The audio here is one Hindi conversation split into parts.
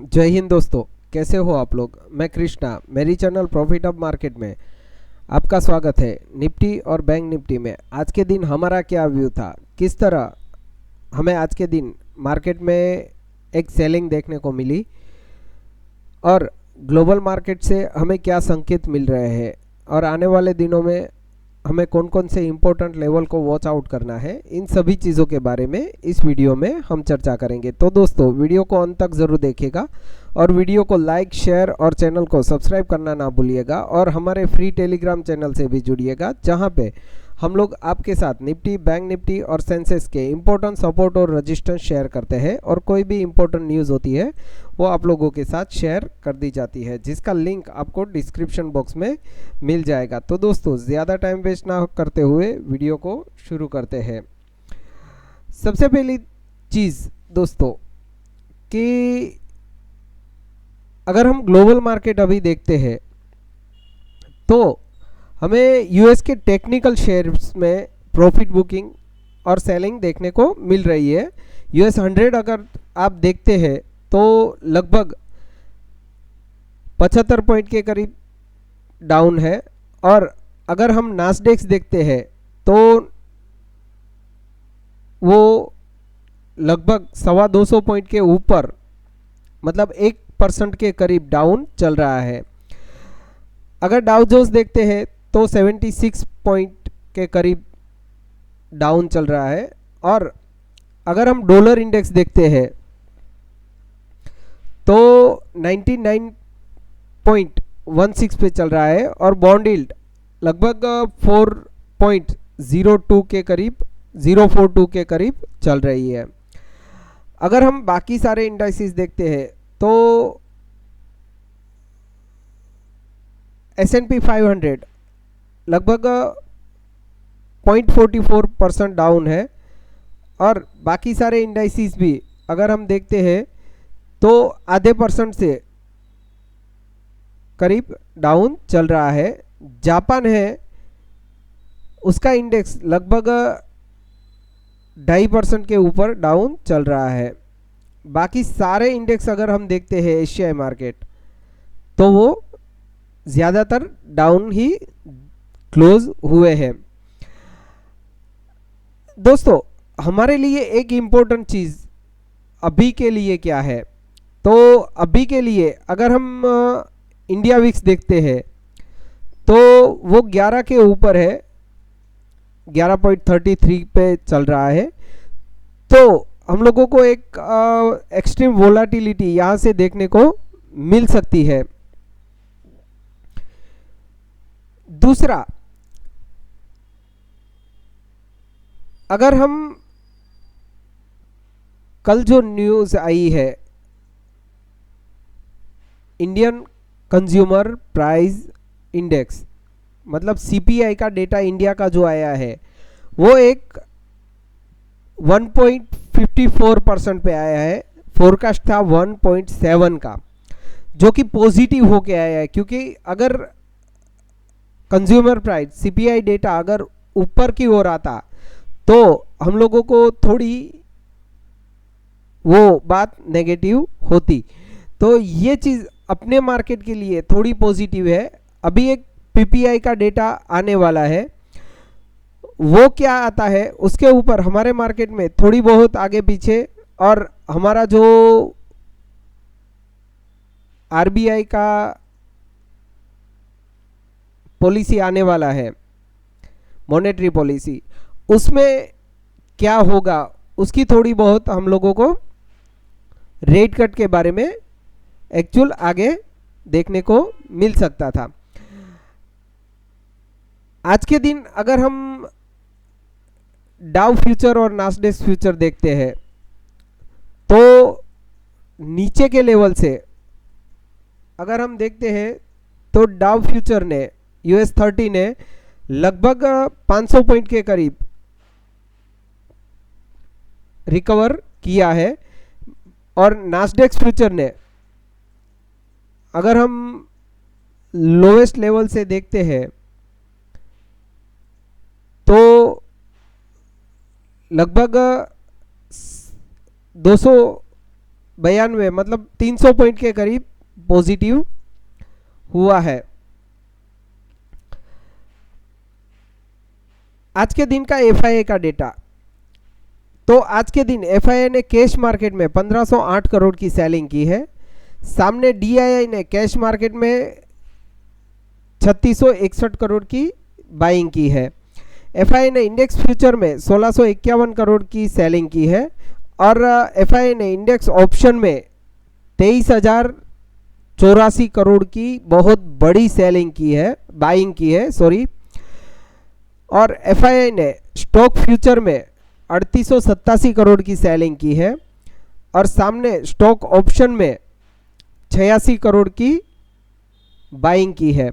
जय हिंद दोस्तों। कैसे हो आप लोग। मैं कृष्णा, मेरी चैनल प्रॉफिट ऑफ मार्केट में आपका स्वागत है। निफ्टी और बैंक निफ्टी में आज के दिन हमारा क्या व्यू था, किस तरह हमें आज के दिन मार्केट में एक सेलिंग देखने को मिली और ग्लोबल मार्केट से हमें क्या संकेत मिल रहे हैं और आने वाले दिनों में हमें कौन कौन से इम्पोर्टेंट लेवल को वॉच आउट करना है, इन सभी चीज़ों के बारे में इस वीडियो में हम चर्चा करेंगे। तो दोस्तों, वीडियो को अंत तक ज़रूर देखिएगा और वीडियो को लाइक, शेयर और चैनल को सब्सक्राइब करना ना भूलिएगा और हमारे फ्री टेलीग्राम चैनल से भी जुड़िएगा, जहां पे हम लोग आपके साथ निफ्टी, बैंक निफ्टी और सेंसेक्स के इम्पोर्टेंट सपोर्ट और रजिस्टेंस शेयर करते हैं और कोई भी इम्पोर्टेंट न्यूज़ होती है वो आप लोगों के साथ शेयर कर दी जाती है, जिसका लिंक आपको डिस्क्रिप्शन बॉक्स में मिल जाएगा। तो दोस्तों, ज़्यादा टाइम वेस्ट ना करते हुए वीडियो को शुरू करते हैं। सबसे पहली चीज़ दोस्तों कि अगर हम ग्लोबल मार्केट अभी देखते हैं तो हमें यूएस के टेक्निकल शेयर्स में प्रॉफिट बुकिंग और सेलिंग देखने को मिल रही है। यूएस 100 अगर आप देखते हैं तो लगभग 75 पॉइंट के करीब डाउन है और अगर हम नास्डेक्स देखते हैं तो वो लगभग 225 पॉइंट के ऊपर, मतलब 1% के करीब डाउन चल रहा है। अगर डाउ जोन्स देखते हैं तो 76 पॉइंट के करीब डाउन चल रहा है और अगर हम डॉलर इंडेक्स देखते हैं तो 99.16 पे चल रहा है और बॉन्ड यील्ड लगभग 4.02 के करीब 042 के करीब चल रही है। अगर हम बाकी सारे इंडाइसिस देखते हैं तो S&P 500 लगभग 0.44% डाउन है और बाकी सारे इंडाइसिस भी अगर हम देखते हैं तो आधे परसेंट से करीब डाउन चल रहा है। जापान है, उसका इंडेक्स लगभग 2.5% के ऊपर डाउन चल रहा है। बाकी सारे इंडेक्स अगर हम देखते हैं एशियाई मार्केट तो वो ज़्यादातर डाउन ही क्लोज हुए हैं। दोस्तों, हमारे लिए एक इम्पोर्टेंट चीज़ अभी के लिए क्या है, तो अभी के लिए अगर हम इंडिया विक्स देखते हैं तो वो 11 के ऊपर है, 11.33 पे चल रहा है। तो हम लोगों को एक एक्सट्रीम वोलाटिलिटी यहाँ से देखने को मिल सकती है। दूसरा, अगर हम कल जो न्यूज़ आई है, इंडियन कंज्यूमर प्राइस इंडेक्स मतलब सीपीआई का डेटा इंडिया का जो आया है वो एक 1.54% पे आया है। फोरकास्ट था 1.7 का, जो कि पॉजिटिव होके आया है, क्योंकि अगर कंज्यूमर प्राइस सीपीआई डेटा अगर ऊपर की ओर आता तो हम लोगों को थोड़ी वो बात नेगेटिव होती। तो ये चीज़ अपने मार्केट के लिए थोड़ी पॉजिटिव है। अभी एक पीपीआई का डेटा आने वाला है, वो क्या आता है उसके ऊपर हमारे मार्केट में थोड़ी बहुत आगे पीछे, और हमारा जो आरबीआई का पॉलिसी आने वाला है, मॉनेटरी पॉलिसी, उसमें क्या होगा उसकी थोड़ी बहुत हम लोगों को रेट कट के बारे में एक्चुअल आगे देखने को मिल सकता था। आज के दिन अगर हम डाउ फ्यूचर और नास्डेक फ्यूचर देखते हैं तो नीचे के लेवल से अगर हम देखते हैं तो डाउ फ्यूचर ने US 30 ने लगभग 500 पॉइंट के करीब रिकवर किया है और नास्डेक फ्यूचर ने अगर हम लोएस्ट लेवल से देखते हैं तो लगभग 200 92 मतलब 300 पॉइंट के करीब पॉजिटिव हुआ है। आज के दिन का एफआईआई का डेटा, तो आज के दिन एफआईआई ने कैश मार्केट में 1508 करोड़ की सेलिंग की है। सामने डीआईआई ने कैश मार्केट में 3661 करोड़ की बाइंग की है। एफआईआई ने इंडेक्स फ्यूचर में 1651 करोड़ की सेलिंग की है और एफआईआई ने इंडेक्स ऑप्शन में 23,084 करोड़ की बहुत बड़ी सेलिंग की है, बाइंग की है सॉरी। और एफआईआई ने स्टॉक फ्यूचर में 3887 करोड़ की सेलिंग की है और सामने स्टॉक ऑप्शन में 86 करोड़ की बाइंग की है।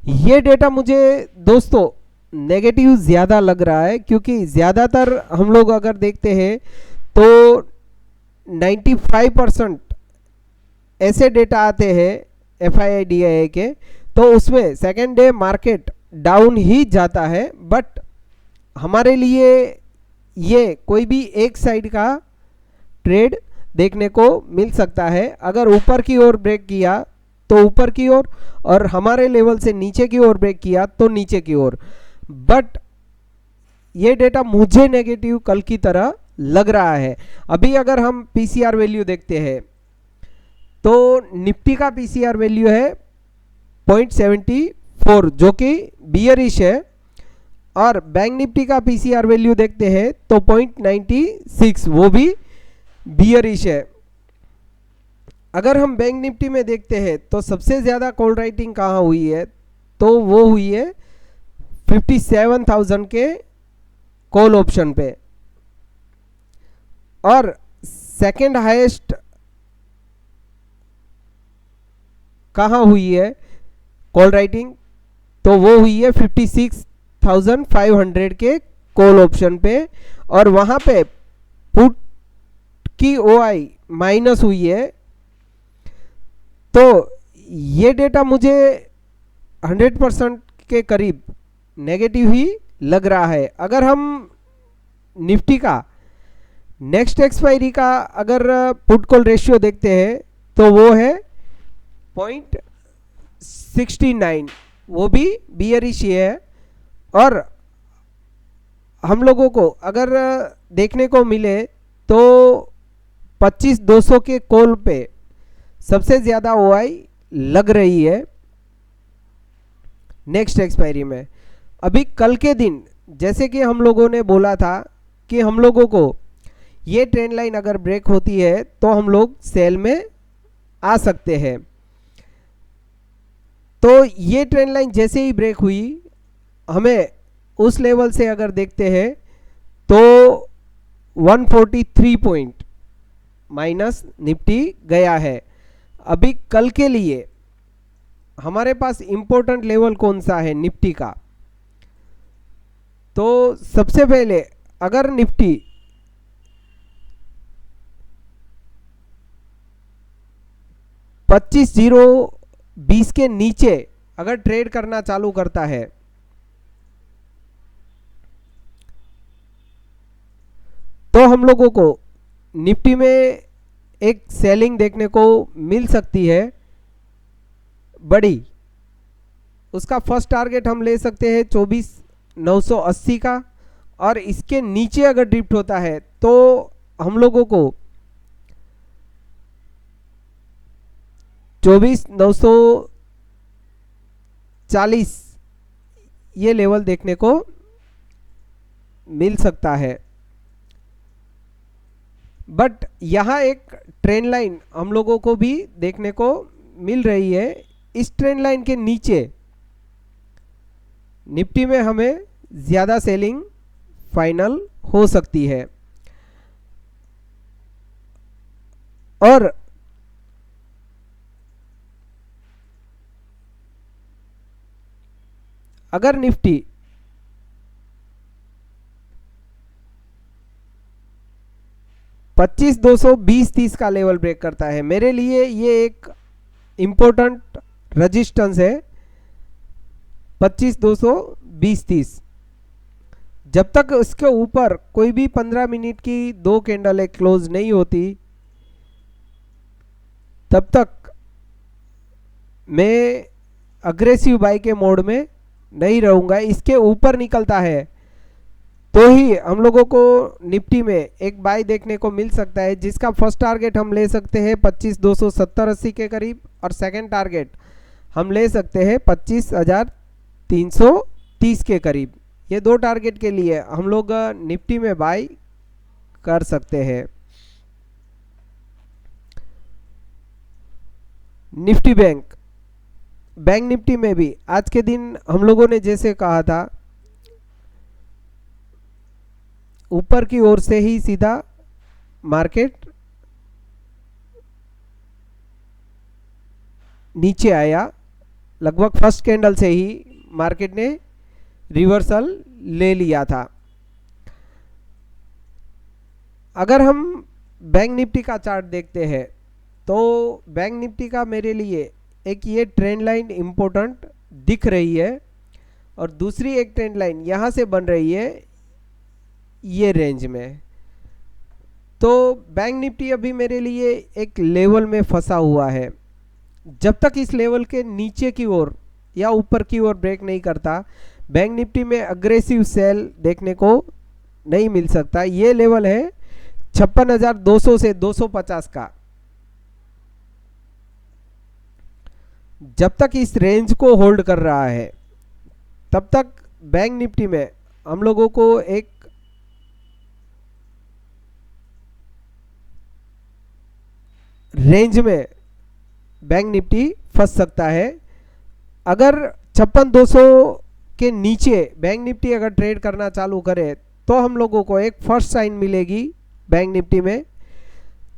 ये डेटा मुझे दोस्तों नेगेटिव ज़्यादा लग रहा है, क्योंकि ज़्यादातर हम लोग अगर देखते हैं तो 95% ऐसे डेटा आते हैं एफआईआई डीआईआई के, तो उसमें सेकेंड डे मार्केट डाउन ही जाता है। बट हमारे लिए ये कोई भी एक साइड का ट्रेड देखने को मिल सकता है। अगर ऊपर की ओर ब्रेक किया तो ऊपर की ओर, और हमारे लेवल से नीचे की ओर ब्रेक किया तो नीचे की ओर। बट ये डेटा मुझे नेगेटिव कल की तरह लग रहा है। अभी अगर हम पीसीआर वैल्यू देखते हैं तो निफ्टी का पीसीआर वैल्यू है 0.74 जो कि बियरिश है, और बैंक निफ्टी का पीसीआर वैल्यू देखते हैं तो 0.96 वो भी बियरिश है। अगर हम बैंक निफ्टी में देखते हैं तो सबसे ज़्यादा कॉल राइटिंग कहाँ हुई है, तो वो हुई है 57,000 के कॉल ऑप्शन पे, और सेकंड हाईएस्ट कहाँ हुई है कॉल राइटिंग, तो वो हुई है 56,500 के कॉल ऑप्शन पे, और वहाँ पे पुट की ओआई माइनस हुई है। तो ये डेटा मुझे 100% के करीब नेगेटिव ही लग रहा है। अगर हम निफ्टी का नेक्स्ट एक्सपायरी का अगर पुट कॉल रेशियो देखते हैं तो वो है 0.69, वो भी बियरिश है। और हम लोगों को अगर देखने को मिले तो 25,200 के कॉल पे सबसे ज़्यादा ओआई लग रही है नेक्स्ट एक्सपायरी में। अभी कल के दिन जैसे कि हम लोगों ने बोला था कि हम लोगों को ये ट्रेंड लाइन अगर ब्रेक होती है तो हम लोग सेल में आ सकते हैं। तो ये ट्रेंड लाइन जैसे ही ब्रेक हुई, हमें उस लेवल से अगर देखते हैं तो 143 पॉइंट माइनस निफ्टी गया है। अभी कल के लिए हमारे पास इंपॉर्टेंट लेवल कौन सा है निफ्टी का, तो सबसे पहले अगर निफ्टी 25,020 के नीचे अगर ट्रेड करना चालू करता है तो हम लोगों को निफ्टी में एक सेलिंग देखने को मिल सकती है बड़ी। उसका फर्स्ट टारगेट हम ले सकते हैं 24,980 का, और इसके नीचे अगर ड्रिफ्ट होता है तो हम लोगों को 24,940 ये लेवल देखने को मिल सकता है। बट यहाँ एक ट्रेंड लाइन हम लोगों को भी देखने को मिल रही है। इस ट्रेंड लाइन के नीचे निफ्टी में हमें ज़्यादा सेलिंग फाइनल हो सकती है। और अगर निफ्टी 25,220-30 का लेवल ब्रेक करता है, मेरे लिए ये एक इम्पोर्टेंट रजिस्टेंस है 25,220-30। जब तक इसके ऊपर कोई भी 15 मिनट की दो कैंडल क्लोज नहीं होती तब तक मैं अग्रेसिव बाई के मोड में नहीं रहूँगा। इसके ऊपर निकलता है तो ही हम लोगों को निफ्टी में एक बाई देखने को मिल सकता है, जिसका फर्स्ट टारगेट हम ले सकते हैं 25,270-80 के करीब, और सेकंड टारगेट हम ले सकते हैं 25,330 के करीब। ये दो टारगेट के लिए हम लोग निफ्टी में बाई कर सकते हैं। निफ्टी बैंक निफ्टी में भी आज के दिन हम लोगों ने जैसे कहा था, ऊपर की ओर से ही सीधा मार्केट नीचे आया। लगभग फर्स्ट कैंडल से ही मार्केट ने रिवर्सल ले लिया था। अगर हम बैंक निफ्टी का चार्ट देखते हैं तो बैंक निफ्टी का मेरे लिए एक ये ट्रेंड लाइन इम्पोर्टेंट दिख रही है, और दूसरी एक ट्रेंड लाइन यहाँ से बन रही है ये रेंज में। तो बैंक निफ्टी अभी मेरे लिए एक लेवल में फंसा हुआ है। जब तक इस लेवल के नीचे की ओर या ऊपर की ओर ब्रेक नहीं करता, बैंक निफ्टी में अग्रेसिव सेल देखने को नहीं मिल सकता। ये लेवल है 56,200 से 250 का। जब तक इस रेंज को होल्ड कर रहा है तब तक बैंक निफ्टी में हम लोगों को एक रेंज में बैंक निफ्टी फंस सकता है। अगर 56,200 के नीचे बैंक निफ्टी अगर ट्रेड करना चालू करे तो हम लोगों को एक फर्स्ट साइन मिलेगी बैंक निफ्टी में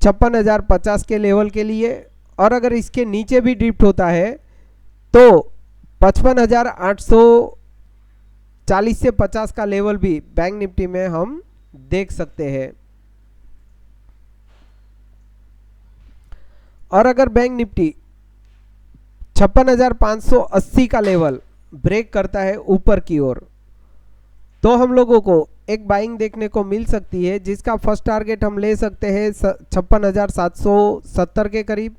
56,050 के लेवल के लिए, और अगर इसके नीचे भी ड्रिफ्ट होता है तो 55,840 से 50 का लेवल भी बैंक निफ्टी में हम देख सकते हैं। और अगर बैंक निफ्टी 56,580 का लेवल ब्रेक करता है ऊपर की ओर, तो हम लोगों को एक बाइंग देखने को मिल सकती है, जिसका फर्स्ट टारगेट हम ले सकते हैं 56,770 के करीब,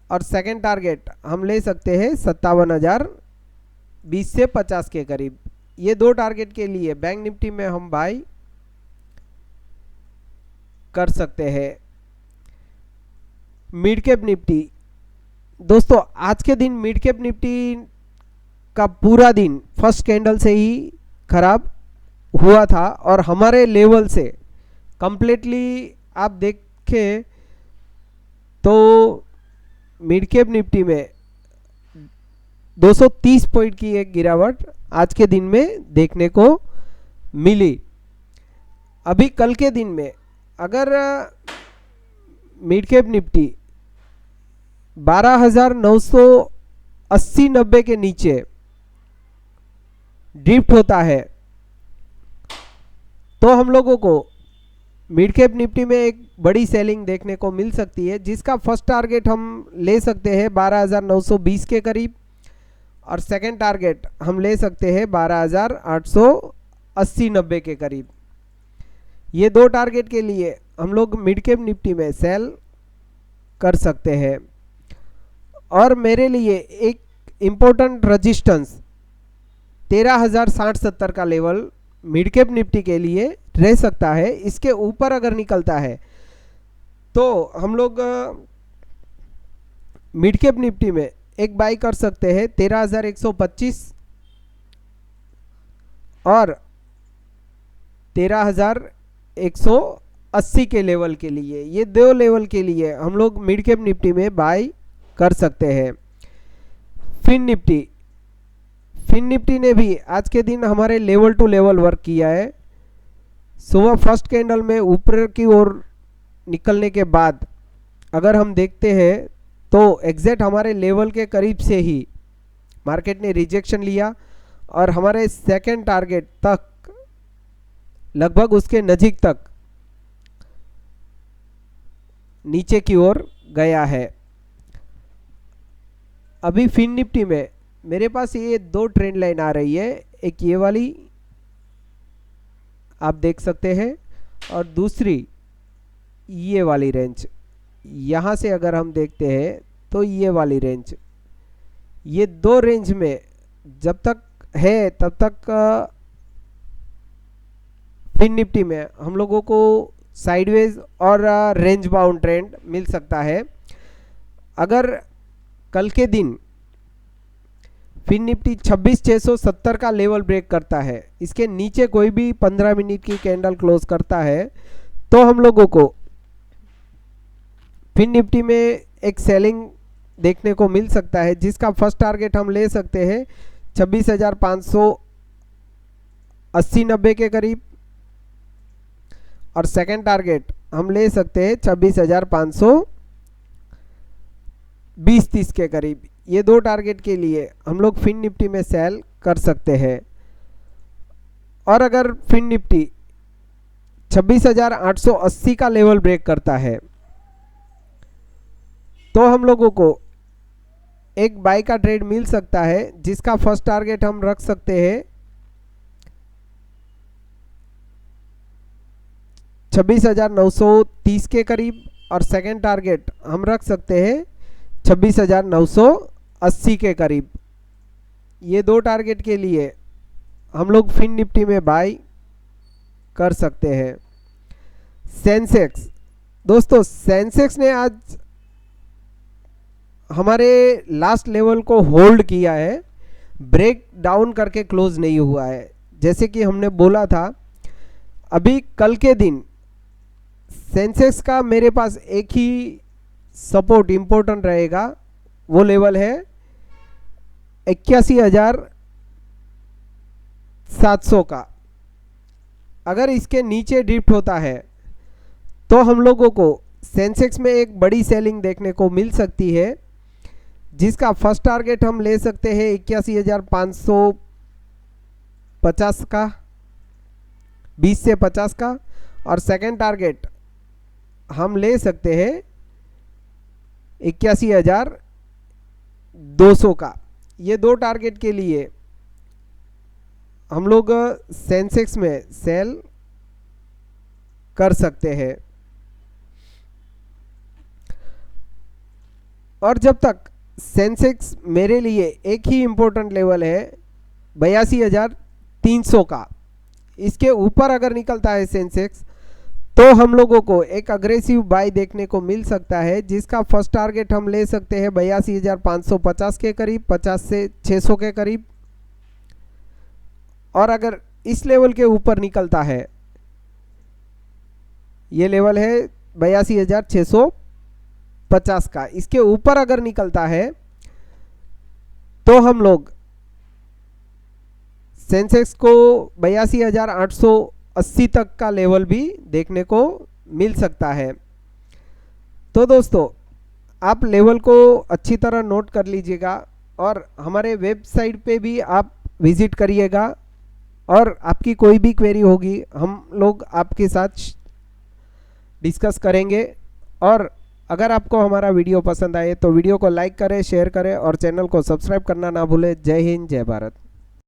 और सेकंड टारगेट हम ले सकते हैं 57,020 से 50 के करीब। ये दो टारगेट के लिए बैंक निफ्टी में हम बाई कर सकते हैं। मिड कैप निफ्टी, दोस्तों आज के दिन मिड कैप निफ्टी का पूरा दिन फर्स्ट कैंडल से ही खराब हुआ था, और हमारे लेवल से कंप्लीटली आप देखें तो मिड कैप निफ्टी में 230 पॉइंट की एक गिरावट आज के दिन में देखने को मिली। अभी कल के दिन में अगर मिड कैप निफ्टी 12,980-90 के नीचे ड्रिफ्ट होता है तो हम लोगों को मिड कैप निफ्टी में एक बड़ी सेलिंग देखने को मिल सकती है, जिसका फर्स्ट टारगेट हम ले सकते हैं 12,920 के करीब, और सेकंड टारगेट हम ले सकते हैं 12,880-90 के करीब। ये दो टारगेट के लिए हम लोग मिड कैप निफ्टी में सेल कर सकते हैं। और मेरे लिए एक इम्पोर्टेंट रजिस्टेंस 13,060-70 का लेवल मिड कैप निफ्टी के लिए रह सकता है। इसके ऊपर अगर निकलता है तो हम लोग मिड कैप निफ्टी में एक बाई कर सकते हैं 13,125 और 13,180 के लेवल के लिए। ये दो लेवल के लिए हम लोग मिड कैप निफ्टी में बाई कर सकते हैं। फिन निफ्टी ने भी आज के दिन हमारे लेवल टू लेवल वर्क किया है। सुबह फर्स्ट कैंडल में ऊपर की ओर निकलने के बाद अगर हम देखते हैं तो एग्जैक्ट हमारे लेवल के करीब से ही मार्केट ने रिजेक्शन लिया, और हमारे सेकंड टारगेट तक लगभग उसके नज़दीक तक नीचे की ओर गया है। अभी फिन निफ्टी में मेरे पास ये दो ट्रेंड लाइन आ रही है, एक ये वाली आप देख सकते हैं और दूसरी ये वाली रेंज। यहाँ से अगर हम देखते हैं तो ये वाली रेंज, ये दो रेंज में जब तक है तब तक फिन निफ्टी में हम लोगों को साइडवेज और रेंज बाउंड ट्रेंड मिल सकता है। अगर कल के दिन फिन निफ्टी 26,670 का लेवल ब्रेक करता है, इसके नीचे कोई भी 15 मिनट की कैंडल क्लोज करता है, तो हम लोगों को फिन निफ्टी में एक सेलिंग देखने को मिल सकता है, जिसका फर्स्ट टारगेट हम ले सकते हैं 26,580-90 के करीब, और सेकंड टारगेट हम ले सकते हैं 26,520-30 के करीब। ये दो टारगेट के लिए हम लोग फिन निफ्टी में सेल कर सकते हैं। और अगर फिन निफ्टी 26,880 का लेवल ब्रेक करता है, तो हम लोगों को एक बाय का ट्रेड मिल सकता है, जिसका फर्स्ट टारगेट हम रख सकते हैं 26,930 के करीब, और सेकंड टारगेट हम रख सकते हैं 26,980 के करीब। ये दो टारगेट के लिए हम लोग फिन निफ्टी में बाय कर सकते हैं। सेंसेक्स, दोस्तों सेंसेक्स ने आज हमारे लास्ट लेवल को होल्ड किया है, ब्रेक डाउन करके क्लोज नहीं हुआ है। जैसे कि हमने बोला था, अभी कल के दिन सेंसेक्स का मेरे पास एक ही सपोर्ट इम्पोर्टेंट रहेगा, वो लेवल है 81,700 का। अगर इसके नीचे ड्रिफ्ट होता है तो हम लोगों को सेंसेक्स में एक बड़ी सेलिंग देखने को मिल सकती है, जिसका फर्स्ट टारगेट हम ले सकते हैं 81,550 का, 20 से 50 का, और सेकंड टारगेट हम ले सकते हैं 81,200 का। ये दो टारगेट के लिए हम लोग सेंसेक्स में सेल कर सकते हैं। और जब तक सेंसेक्स मेरे लिए एक ही इम्पोर्टेंट लेवल है 82,300 का, इसके ऊपर अगर निकलता है सेंसेक्स, तो हम लोगों को एक अग्रेसिव बाय देखने को मिल सकता है, जिसका फर्स्ट टारगेट हम ले सकते हैं 82,550 के करीब, 50 से 600 के करीब। और अगर इस लेवल के ऊपर निकलता है, ये लेवल है 82,650 का, इसके ऊपर अगर निकलता है तो हम लोग सेंसेक्स को 82,880 तक का लेवल भी देखने को मिल सकता है। तो दोस्तों, आप लेवल को अच्छी तरह नोट कर लीजिएगा, और हमारे वेबसाइट पे भी आप विजिट करिएगा, और आपकी कोई भी क्वेरी होगी हम लोग आपके साथ डिस्कस करेंगे। और अगर आपको हमारा वीडियो पसंद आए तो वीडियो को लाइक करें, शेयर करें, और चैनल को सब्सक्राइब करना ना भूलें। जय हिंद, जय भारत।